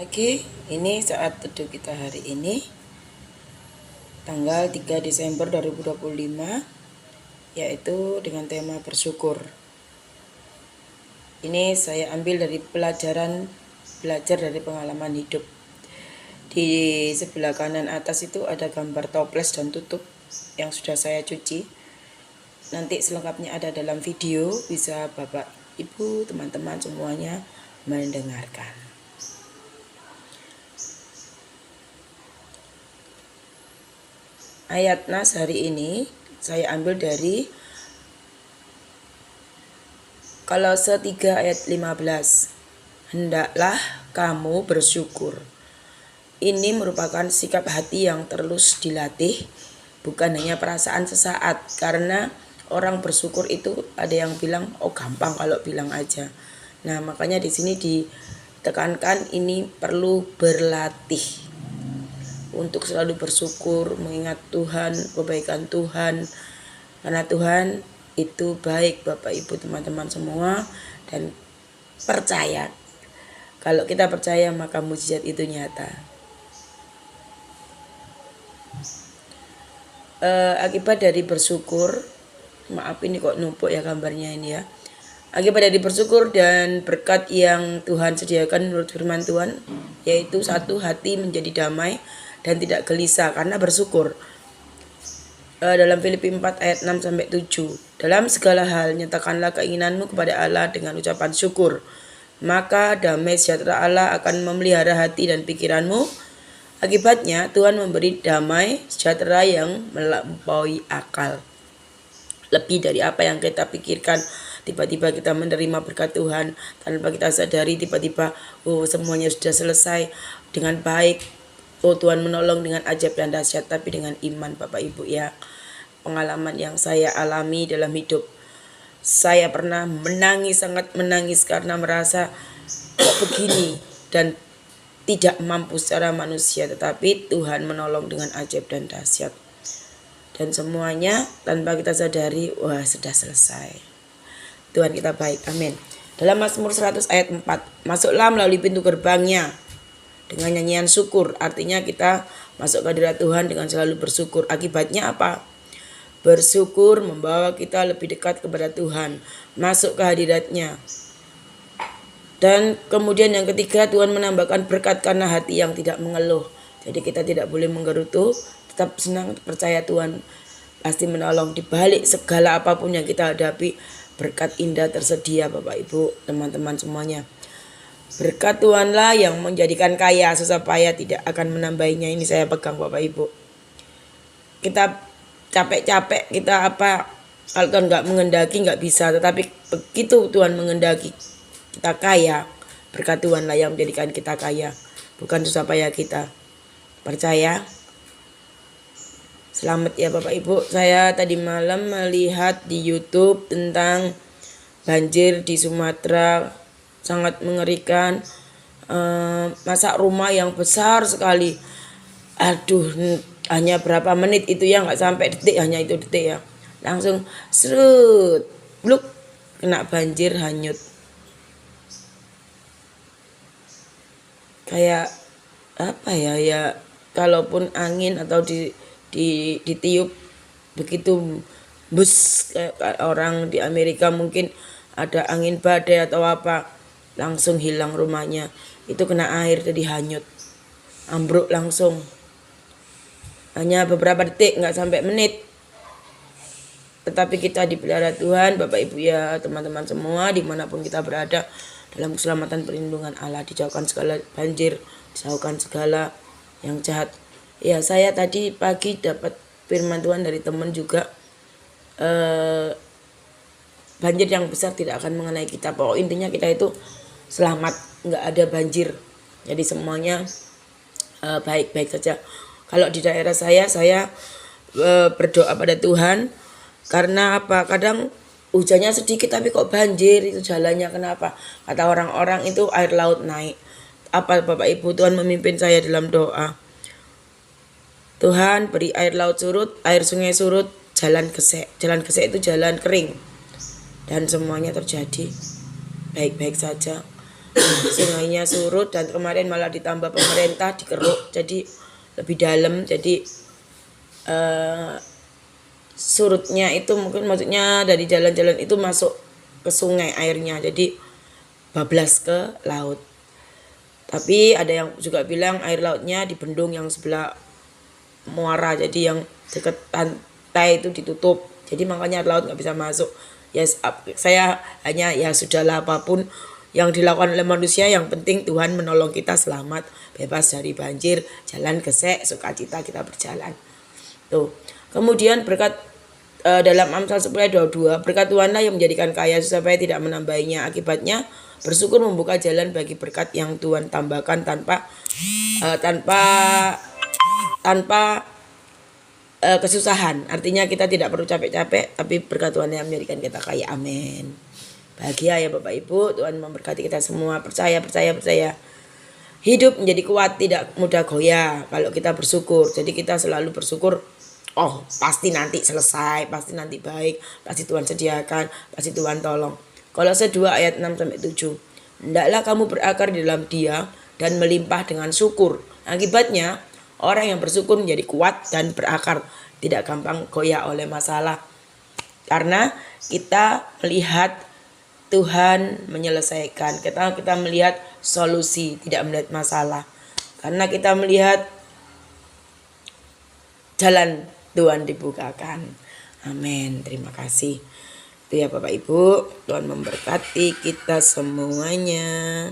Pagi, ini saat teduh kita hari ini, tanggal 3 Desember 2025, yaitu dengan tema bersyukur. Ini saya ambil dari belajar dari pengalaman hidup. Di sebelah kanan atas itu ada gambar toples dan tutup yang sudah saya cuci. Nanti selengkapnya ada dalam video, bisa Bapak, Ibu, teman-teman semuanya mendengarkan. Ayat nas hari ini saya ambil dari Kolose 3 ayat 15. Hendaklah kamu bersyukur. Ini merupakan sikap hati yang terus dilatih, bukan hanya perasaan sesaat. Karena orang bersyukur itu ada yang bilang, oh gampang kalau bilang aja. Nah, makanya di sini ditekankan ini perlu berlatih untuk selalu bersyukur, mengingat Tuhan, kebaikan Tuhan. Karena Tuhan itu baik, Bapak Ibu teman-teman semua, dan percaya. Kalau kita percaya maka mukjizat itu nyata. Akibat dari bersyukur, maaf ini kok numpuk ya gambarnya ini ya. Akibat dari bersyukur dan berkat yang Tuhan sediakan menurut firman Tuhan, yaitu satu, hati menjadi damai dan tidak gelisah karena bersyukur. Dalam Filipi 4 ayat 6-7. Dalam segala hal nyatakanlah keinginanmu kepada Allah dengan ucapan syukur. Maka damai sejahtera Allah akan memelihara hati dan pikiranmu. Akibatnya Tuhan memberi damai sejahtera yang melampaui akal. Lebih dari apa yang kita pikirkan. Tiba-tiba kita menerima berkat Tuhan tanpa kita sadari, tiba-tiba semuanya sudah selesai dengan baik. Oh, Tuhan menolong dengan ajaib dan dahsyat, tapi dengan iman Bapak Ibu ya. Pengalaman yang saya alami dalam hidup. Saya pernah menangis, sangat menangis karena merasa kok begini dan tidak mampu secara manusia, tetapi Tuhan menolong dengan ajaib dan dahsyat. Dan semuanya tanpa kita sadari, wah sudah selesai. Tuhan kita baik, amin. Dalam Mazmur 100 ayat 4, masuklah melalui pintu gerbangnya dengan nyanyian syukur. Artinya kita masuk ke hadirat Tuhan dengan selalu bersyukur. Akibatnya apa? Bersyukur membawa kita lebih dekat kepada Tuhan, masuk ke hadiratnya. Dan kemudian yang ketiga, Tuhan menambahkan berkat karena hati yang tidak mengeluh. Jadi kita tidak boleh menggerutu, tetap senang, percaya Tuhan pasti menolong di balik segala apapun yang kita hadapi. Berkat indah tersedia Bapak Ibu, teman-teman semuanya. Berkat Tuhanlah yang menjadikan kaya, susah payah tidak akan menambahinya. Ini saya pegang Bapak Ibu. Kita capek-capek, kita apa, kalau Tuhan nggak mengendaki nggak bisa. Tetapi begitu Tuhan mengendaki kita kaya, berkat Tuhanlah yang menjadikan kita kaya, bukan susah payah kita. Percaya? Selamat ya Bapak Ibu. Saya tadi malam melihat di YouTube tentang banjir di Sumatera, sangat mengerikan. Masak rumah yang besar sekali. Aduh, hanya berapa menit itu ya, nggak sampai detik, hanya itu detik ya. Langsung serut, bluk, kena banjir, hanyut. Kayak apa ya, kalaupun angin atau ditiup begitu bus, kayak orang di Amerika mungkin ada angin badai atau apa, langsung hilang rumahnya. Itu kena air jadi hanyut, ambruk langsung. Hanya beberapa detik, nggak sampai menit. Tetapi kita dipelihara Tuhan Bapak Ibu ya, teman-teman semua, dimanapun kita berada, dalam keselamatan perlindungan Allah, dijauhkan segala banjir, dijauhkan segala yang jahat. Ya, saya tadi pagi dapat firman Tuhan dari teman juga, banjir yang besar tidak akan mengenai kita. Pokok intinya kita itu selamat, nggak ada banjir. Jadi semuanya baik-baik saja. Kalau di daerah saya berdoa pada Tuhan. Karena apa? Kadang hujannya sedikit tapi kok banjir, itu jalannya kenapa? Kata orang-orang itu air laut naik. Apa Bapak Ibu, Tuhan memimpin saya dalam doa. Tuhan beri air laut surut, air sungai surut, jalan gesek. Jalan gesek itu jalan kering. Dan semuanya terjadi baik-baik saja. Sungainya surut dan kemarin malah ditambah pemerintah dikeruk jadi lebih dalam, jadi surutnya itu mungkin maksudnya dari jalan-jalan itu masuk ke sungai airnya, jadi bablas ke laut. Tapi ada yang juga bilang air lautnya di bendung yang sebelah muara, jadi yang dekat pantai itu ditutup, jadi makanya air laut nggak bisa masuk. Ya saya hanya ya sudahlah, apapun yang dilakukan oleh manusia yang penting Tuhan menolong kita selamat, bebas dari banjir, jalan gesek, sukacita kita berjalan. Tuh. Kemudian berkat dalam Amsal 10 ayat 22, berkat Tuhanlah yang menjadikan kaya supaya tidak menambahinya. Akibatnya bersyukur membuka jalan bagi berkat yang Tuhan tambahkan tanpa kesusahan. Artinya kita tidak perlu capek-capek, tapi berkat Tuhan yang menjadikan kita kaya. Amin. Bahagia ya Bapak Ibu, Tuhan memberkati kita semua. Percaya. Hidup menjadi kuat, tidak mudah goyah kalau kita bersyukur. Jadi kita selalu bersyukur. Oh, pasti nanti selesai, pasti nanti baik, pasti Tuhan sediakan, pasti Tuhan tolong. Kolose 2 ayat 6-7. Hendaklah kamu berakar di dalam Dia dan melimpah dengan syukur. Akibatnya, orang yang bersyukur menjadi kuat dan berakar, tidak gampang goyah oleh masalah. Karena kita melihat Tuhan menyelesaikan, kita melihat solusi, tidak melihat masalah. Karena kita melihat jalan Tuhan dibukakan. Amin. Terima kasih. Itu ya Bapak Ibu. Tuhan memberkati kita semuanya.